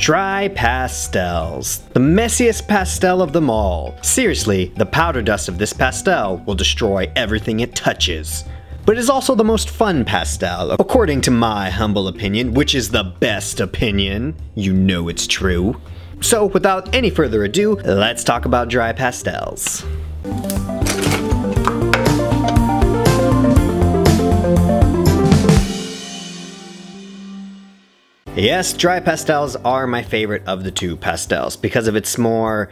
Dry pastels. The messiest pastel of them all. Seriously, the powder dust of this pastel will destroy everything it touches. But it's also the most fun pastel, according to my humble opinion, which is the best opinion. You know it's true. So without any further ado, let's talk about dry pastels. Yes, dry pastels are my favorite of the two pastels because of its more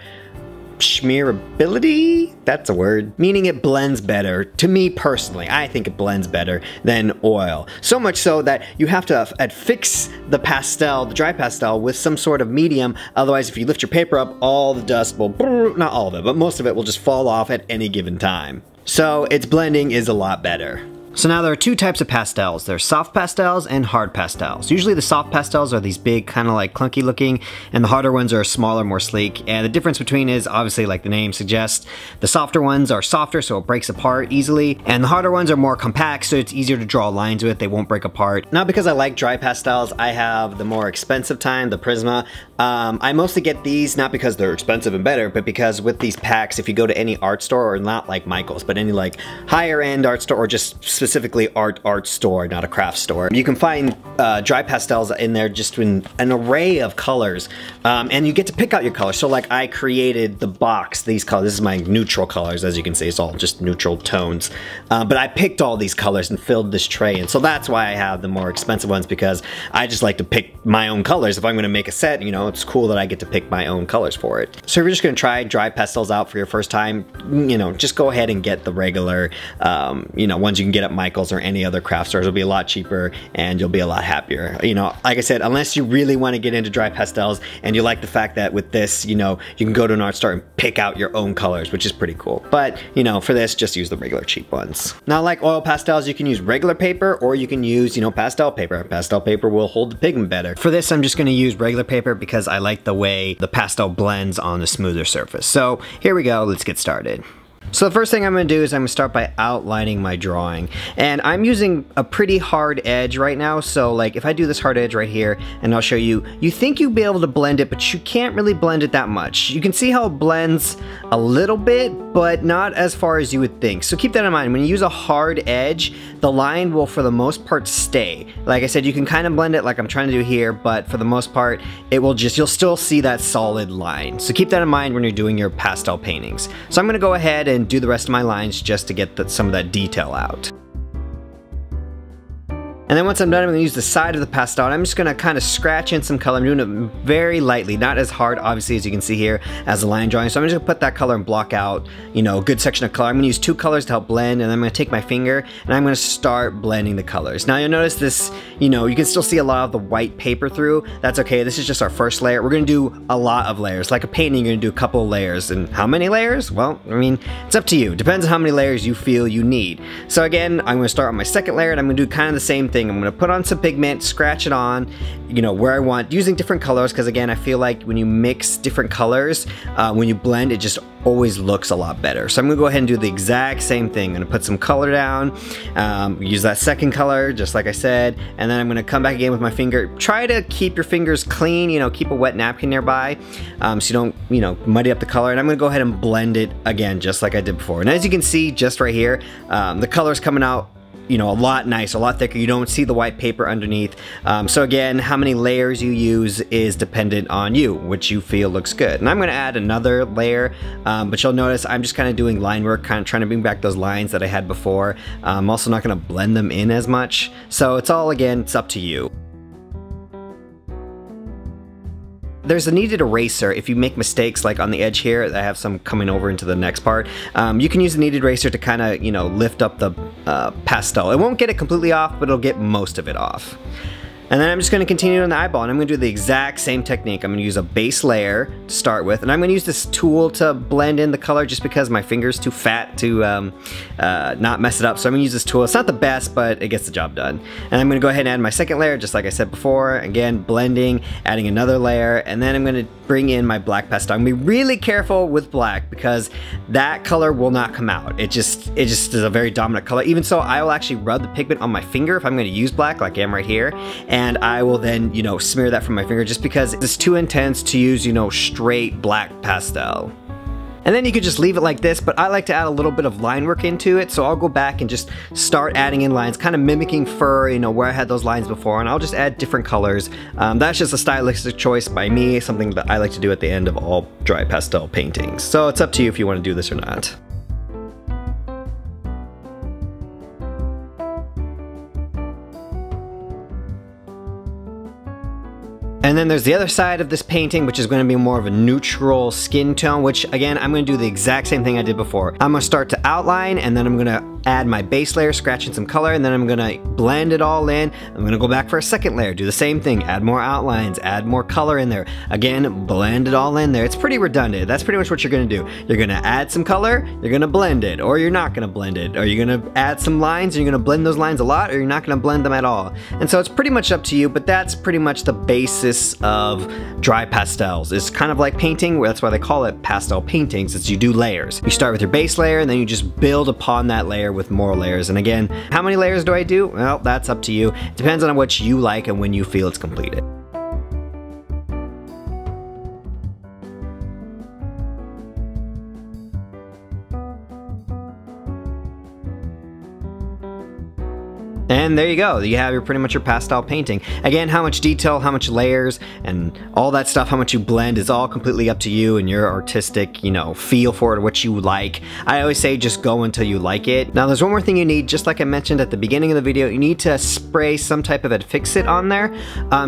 schmearability? That's a word. Meaning it blends better. To me personally, I think it blends better than oil. So much so that you have to fix the pastel, the dry pastel, with some sort of medium. Otherwise, if you lift your paper up, all the dust will, not all of it, but most of it will just fall off at any given time. So its blending is a lot better. So now there are two types of pastels. There's soft pastels and hard pastels. Usually the soft pastels are these big, kind of like clunky looking, and the harder ones are smaller, more sleek. And the difference between is obviously, like the name suggests, the softer ones are softer, so it breaks apart easily, and the harder ones are more compact, so it's easier to draw lines with. They won't break apart. Now, because I like dry pastels, I have the more expensive kind, the Prisma. I mostly get these not because they're expensive and better, but because with these packs, if you go to any art store, or not like Michael's, but any like higher end art store, or just specifically art store, not a craft store, you can find dry pastels in there just in an array of colors, and you get to pick out your colors. So like I created the box, these colors, this is my neutral colors, as you can see, it's all just neutral tones, but I picked all these colors and filled this tray, and so that's why I have the more expensive ones, because I just like to pick my own colors. If I'm going to make a set, you know, it's cool that I get to pick my own colors for it. So if you're just going to try dry pastels out for your first time, you know, just go ahead and get the regular, you know, ones you can get at Michael's or any other craft stores. It'll be a lot cheaper and you'll be a lot happier. You know, like I said, unless you really want to get into dry pastels and you like the fact that with this, you know, you can go to an art store and pick out your own colors, which is pretty cool. But, you know, for this, just use the regular cheap ones. Now, like oil pastels, you can use regular paper or you can use, you know, pastel paper. Pastel paper will hold the pigment better. For this, I'm just going to use regular paper because I like the way the pastel blends on a smoother surface. So here we go, let's get started. So the first thing I'm going to do is I'm going to start by outlining my drawing. And I'm using a pretty hard edge right now, so like if I do this hard edge right here, and I'll show you, you think you'll be able to blend it, but you can't really blend it that much. You can see how it blends a little bit, but not as far as you would think. So keep that in mind. When you use a hard edge, the line will for the most part stay. Like I said, you can kind of blend it like I'm trying to do here, but for the most part, it will just, you'll still see that solid line. So keep that in mind when you're doing your pastel paintings. So I'm going to go ahead and do the rest of my lines just to get some of that detail out. And then once I'm done, I'm going to use the side of the pastel, and I'm just going to kind of scratch in some color. I'm doing it very lightly, not as hard, obviously, as you can see here, as a line drawing. So I'm just going to put that color and block out, you know, a good section of color. I'm going to use two colors to help blend, and then I'm going to take my finger, and I'm going to start blending the colors. Now, you'll notice this, you know, you can still see a lot of the white paper through. That's okay. This is just our first layer. We're going to do a lot of layers. Like a painting, you're going to do a couple of layers. And how many layers? Well, I mean, it's up to you. Depends on how many layers you feel you need. So again, I'm going to start on my second layer, and I'm going to do kind of the same thing. I'm going to put on some pigment, scratch it on, you know, where I want, using different colors, because again, I feel like when you mix different colors, when you blend, it just always looks a lot better. So I'm gonna go ahead and do the exact same thing. I'm gonna put some color down, use that second color, just like I said, and then I'm gonna come back again with my finger. Try to keep your fingers clean, you know, keep a wet napkin nearby, so you don't, you know, muddy up the color. And I'm gonna go ahead and blend it again, just like I did before. And as you can see, just right here, the color's coming out, you know, a lot nicer, a lot thicker. You don't see the white paper underneath. So again, how many layers you use is dependent on you, which you feel looks good. And I'm gonna add another layer, but you'll notice I'm just kind of doing line work, kind of trying to bring back those lines that I had before. I'm also not gonna blend them in as much. So it's all, again, it's up to you. There's a kneaded eraser if you make mistakes like on the edge here. I have some coming over into the next part. You can use a kneaded eraser to kind of, you know, lift up the pastel. It won't get it completely off, but it'll get most of it off. And then I'm just going to continue on the eyeball, and I'm going to do the exact same technique. I'm going to use a base layer to start with, and I'm going to use this tool to blend in the color just because my finger's too fat to not mess it up. So I'm going to use this tool. It's not the best, but it gets the job done. And I'm going to go ahead and add my second layer, just like I said before. Again, blending, adding another layer, and then I'm going to bring in my black pastel. I'm going to be really careful with black because that color will not come out. It just is a very dominant color. Even so, I will actually rub the pigment on my finger if I'm going to use black, like I am right here. and I will then, you know, smear that from my finger just because it's too intense to use, you know, straight black pastel. And then you could just leave it like this, but I like to add a little bit of line work into it, so I'll go back and just start adding in lines, kind of mimicking fur, you know, where I had those lines before, and I'll just add different colors. That's just a stylistic choice by me, something that I like to do at the end of all dry pastel paintings. So it's up to you if you want to do this or not. And then there's the other side of this painting, which is going to be more of a neutral skin tone, which again, I'm going to do the exact same thing I did before. I'm going to start to outline, and then I'm going to add my base layer, scratch in some color, and then I'm going to blend it all in. I'm going to go back for a second layer, do the same thing, add more outlines, add more color in there. Again, blend it all in there. It's pretty redundant. That's pretty much what you're going to do. You're going to add some color, you're going to blend it, or you're not going to blend it. Or you're going to add some lines, and you're going to blend those lines a lot, or you're not going to blend them at all. And so it's pretty much up to you, but that's pretty much the basis of dry pastels. It's kind of like painting, that's why they call it pastel paintings. It's you do layers. You start with your base layer, and then you just build upon that layer with more layers. And again, how many layers do I do? Well, that's up to you. It depends on what you like and when you feel it's completed. And there you go, you have pretty much your pastel painting. Again, how much detail, how much layers, and all that stuff, how much you blend is all completely up to you and your artistic, you know, feel for it, what you like. I always say just go until you like it. Now there's one more thing you need, just like I mentioned at the beginning of the video, you need to spray some type of adfixate on there,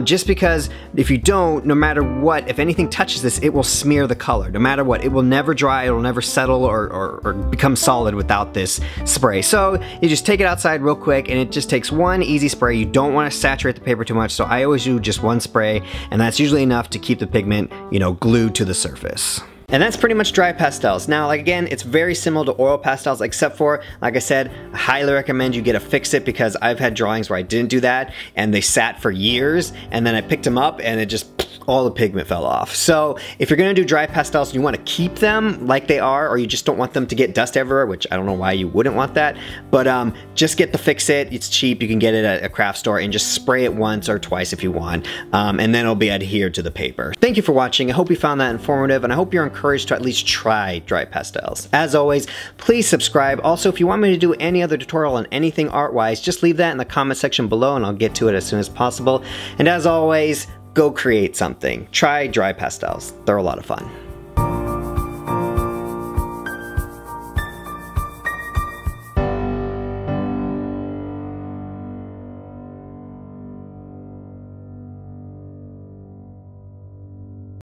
just because if you don't, no matter what, if anything touches this, it will smear the color. No matter what, it will never dry, it will never settle or become solid without this spray. So you just take it outside real quick, and it just takes one easy spray. You don't want to saturate the paper too much, so I always do just one spray, and that's usually enough to keep the pigment, you know, glued to the surface. And that's pretty much dry pastels. Now, like again, it's very similar to oil pastels, except for, like I said, I highly recommend you get a fix-it, because I've had drawings where I didn't do that, and they sat for years, and then I picked them up, and it just, all the pigment fell off. So if you're gonna do dry pastels and you wanna keep them like they are, or you just don't want them to get dust everywhere, which I don't know why you wouldn't want that, but just get the fix-it. It's cheap, you can get it at a craft store, and just spray it once or twice if you want, and then it'll be adhered to the paper. Thank you for watching. I hope you found that informative, and I hope you're encouraged to at least try dry pastels. As always, please subscribe. Also, if you want me to do any other tutorial on anything art-wise, just leave that in the comment section below, and I'll get to it as soon as possible. And as always, go create something. Try dry pastels. They're a lot of fun.